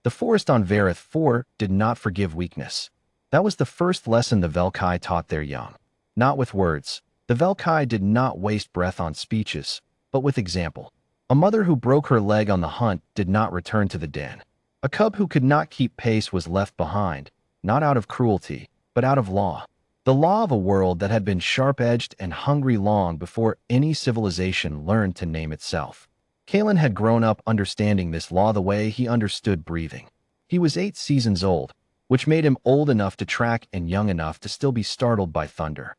The forest on Vareth 4 did not forgive weakness. That was the first lesson the Velkai taught their young. Not with words. The Velkai did not waste breath on speeches, but with example. A mother who broke her leg on the hunt did not return to the den. A cub who could not keep pace was left behind, not out of cruelty, but out of law. The law of a world that had been sharp-edged and hungry long before any civilization learned to name itself. Kalen had grown up understanding this law the way he understood breathing. He was 8 seasons old, which made him old enough to track and young enough to still be startled by thunder.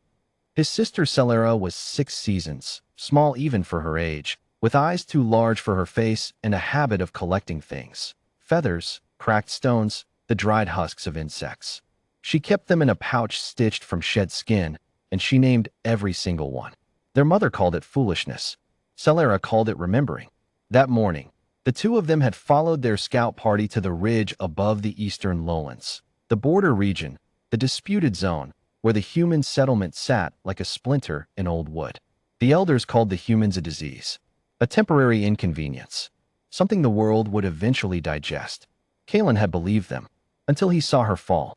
His sister Celera was 6 seasons, small even for her age, with eyes too large for her face and a habit of collecting things. Feathers, cracked stones, the dried husks of insects. She kept them in a pouch stitched from shed skin, and she named every single one. Their mother called it foolishness. Celera called it remembering. That morning, the two of them had followed their scout party to the ridge above the eastern lowlands, the border region, the disputed zone, where the human settlement sat like a splinter in old wood. The elders called the humans a disease, a temporary inconvenience, something the world would eventually digest. Kalen had believed them, until he saw her fall.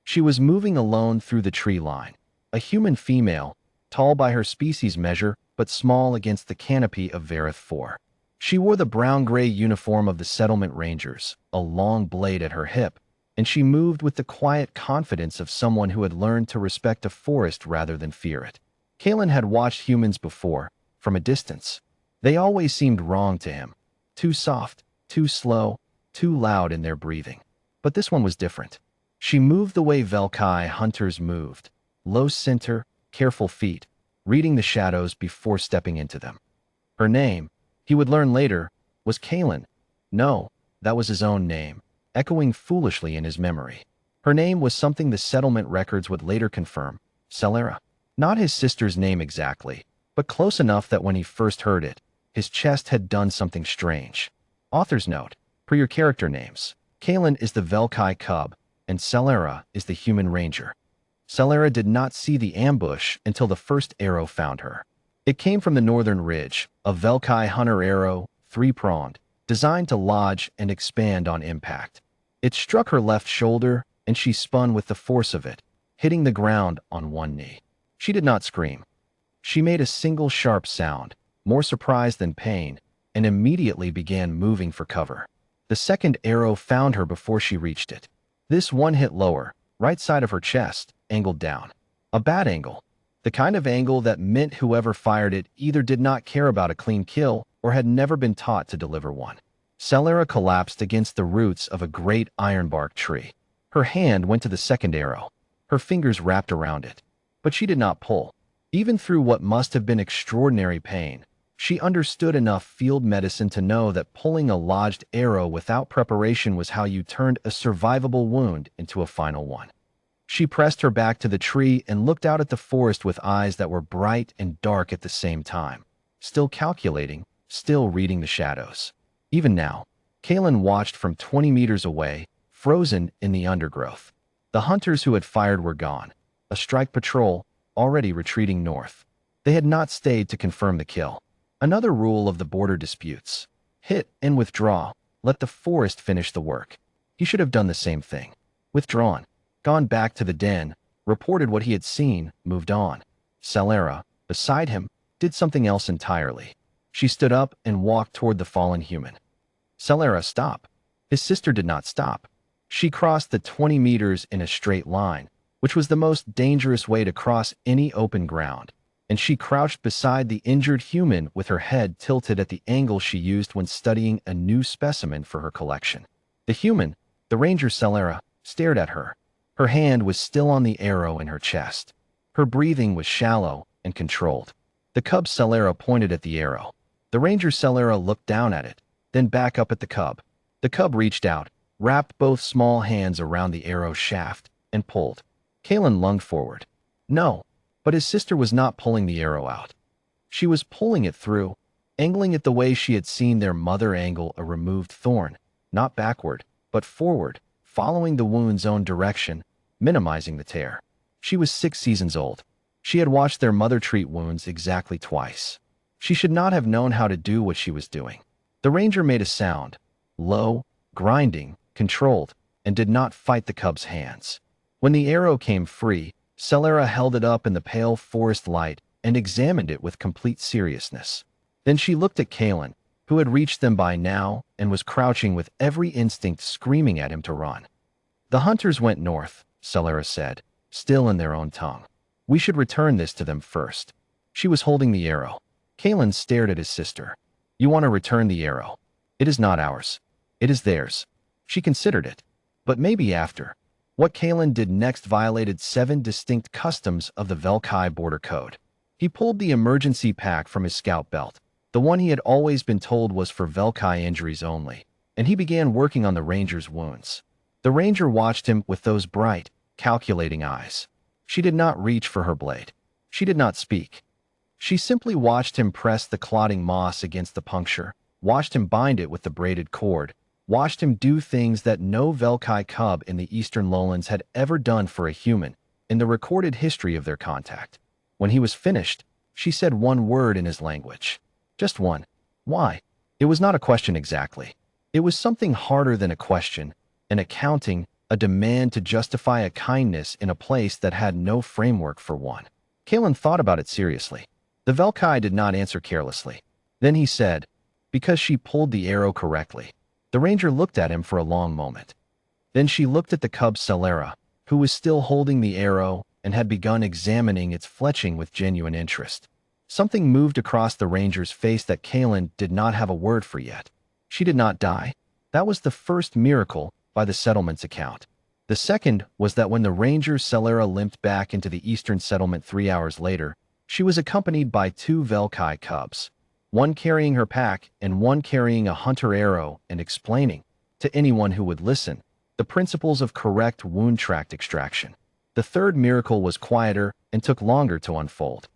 She was moving alone through the tree line, a human female, tall by her species measure, but small against the canopy of Vareth 4. She wore the brown-gray uniform of the settlement rangers, a long blade at her hip, and she moved with the quiet confidence of someone who had learned to respect a forest rather than fear it. Kalen had watched humans before, from a distance. They always seemed wrong to him. Too soft, too slow, too loud in their breathing. But this one was different. She moved the way Velkai hunters moved, low center, careful feet, reading the shadows before stepping into them. Her name, he would learn later, was Kalen. No, that was his own name, echoing foolishly in his memory. Her name was something the settlement records would later confirm, Celera. Not his sister's name exactly, but close enough that when he first heard it, his chest had done something strange. Author's note, per your character names, Kalen is the Velkai cub, and Celera is the human ranger. Celera did not see the ambush until the first arrow found her. It came from the northern ridge, a Velkai hunter arrow, 3-pronged, designed to lodge and expand on impact. It struck her left shoulder, and she spun with the force of it, hitting the ground on one knee. She did not scream. She made a single sharp sound, more surprise than pain, and immediately began moving for cover. The second arrow found her before she reached it. This one hit lower, right side of her chest, angled down. A bad angle. The kind of angle that meant whoever fired it either did not care about a clean kill or had never been taught to deliver one. Celera collapsed against the roots of a great ironbark tree. Her hand went to the second arrow. Her fingers wrapped around it. But she did not pull. Even through what must have been extraordinary pain, she understood enough field medicine to know that pulling a lodged arrow without preparation was how you turned a survivable wound into a final one. She pressed her back to the tree and looked out at the forest with eyes that were bright and dark at the same time. Still calculating, still reading the shadows. Even now, Kalen watched from 20 meters away, frozen in the undergrowth. The hunters who had fired were gone. A strike patrol, already retreating north. They had not stayed to confirm the kill. Another rule of the border disputes. Hit and withdraw. Let the forest finish the work. He should have done the same thing. Withdrawn. Gone back to the den, reported what he had seen, moved on. Celera, beside him, did something else entirely. She stood up and walked toward the fallen human. Celera, stop. His sister did not stop. She crossed the 20 meters in a straight line, which was the most dangerous way to cross any open ground, and she crouched beside the injured human with her head tilted at the angle she used when studying a new specimen for her collection. The human, the ranger Celera, stared at her. Her hand was still on the arrow in her chest. Her breathing was shallow and controlled. The cub Celera pointed at the arrow. The ranger Celera looked down at it, then back up at the cub. The cub reached out, wrapped both small hands around the arrow shaft, and pulled. Kalen lunged forward. No, but his sister was not pulling the arrow out. She was pulling it through, angling it the way she had seen their mother angle a removed thorn, not backward, but forward, following the wound's own direction, minimizing the tear. She was 6 seasons old. She had watched their mother treat wounds exactly twice. She should not have known how to do what she was doing. The ranger made a sound, low, grinding, controlled, and did not fight the cub's hands. When the arrow came free, Celera held it up in the pale forest light and examined it with complete seriousness. Then she looked at Kalen, who had reached them by now and was crouching with every instinct screaming at him to run. "The hunters went north," Celera said, still in their own tongue. "We should return this to them first." She was holding the arrow. Kalen stared at his sister. "You want to return the arrow? It is not ours. It is theirs." She considered it. But maybe after. What Kalen did next violated 7 distinct customs of the Velkai border code. He pulled the emergency pack from his scout belt, the one he had always been told was for Velkai injuries only, and he began working on the ranger's wounds. The ranger watched him with those bright, calculating eyes. She did not reach for her blade. She did not speak. She simply watched him press the clotting moss against the puncture, watched him bind it with the braided cord, watched him do things that no Velkai cub in the eastern lowlands had ever done for a human in the recorded history of their contact. When he was finished, she said one word in his language. Just one. Why? It was not a question exactly. It was something harder than a question, an accounting, a demand to justify a kindness in a place that had no framework for one. Kalen thought about it seriously. The Velkai did not answer carelessly. Then he said, "Because she pulled the arrow correctly." The ranger looked at him for a long moment. Then she looked at the cub Celera, who was still holding the arrow and had begun examining its fletching with genuine interest. Something moved across the ranger's face that Kalen did not have a word for yet. She did not die. That was the first miracle by the settlement's account. The second was that when the ranger Celera limped back into the eastern settlement 3 hours later, she was accompanied by 2 Velkai cubs, one carrying her pack and one carrying a hunter arrow and explaining, to anyone who would listen, the principles of correct wound tract extraction. The third miracle was quieter and took longer to unfold.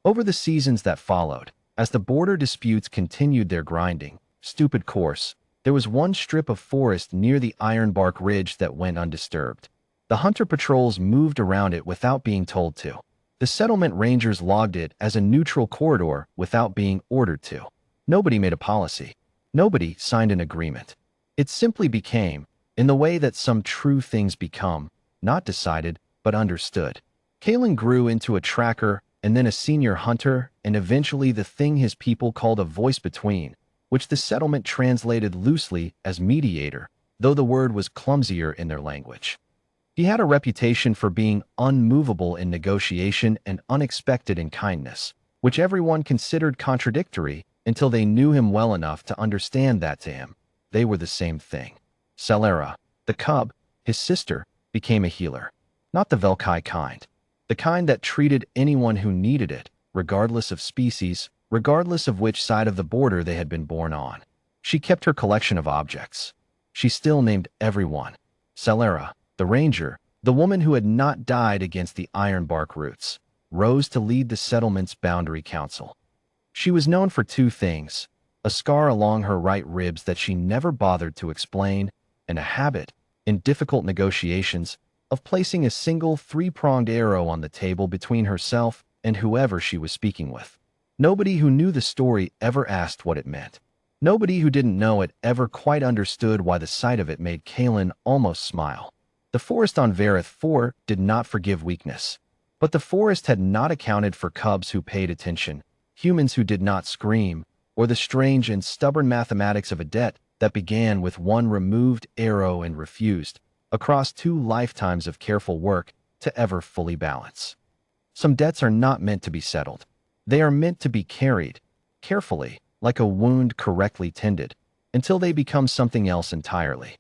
Over the seasons that followed, as the border disputes continued their grinding, stupid course, there was one strip of forest near the Ironbark Ridge that went undisturbed. The hunter patrols moved around it without being told to. The settlement rangers logged it as a neutral corridor without being ordered to. Nobody made a policy. Nobody signed an agreement. It simply became, in the way that some true things become, not decided, but understood. Kalen grew into a tracker and then a senior hunter and eventually the thing his people called a voice between, which the settlement translated loosely as mediator, though the word was clumsier in their language. He had a reputation for being unmovable in negotiation and unexpected in kindness, which everyone considered contradictory until they knew him well enough to understand that to him, they were the same thing. Celera, the cub, his sister, became a healer. Not the Velkai kind. The kind that treated anyone who needed it, regardless of species, regardless of which side of the border they had been born on. She kept her collection of objects. She still named everyone. Celera, the ranger, the woman who had not died against the Ironbark roots, rose to lead the settlement's boundary council. She was known for 2 things, a scar along her right ribs that she never bothered to explain, and a habit, in difficult negotiations, of placing a single 3-pronged arrow on the table between herself and whoever she was speaking with. Nobody who knew the story ever asked what it meant. Nobody who didn't know it ever quite understood why the sight of it made Kalen almost smile. The forest on Vareth 4 did not forgive weakness. But the forest had not accounted for cubs who paid attention, humans who did not scream, or the strange and stubborn mathematics of a debt that began with 1 removed arrow and refused, across 2 lifetimes of careful work, to ever fully balance. Some debts are not meant to be settled. They are meant to be carried, carefully, like a wound correctly tended, until they become something else entirely.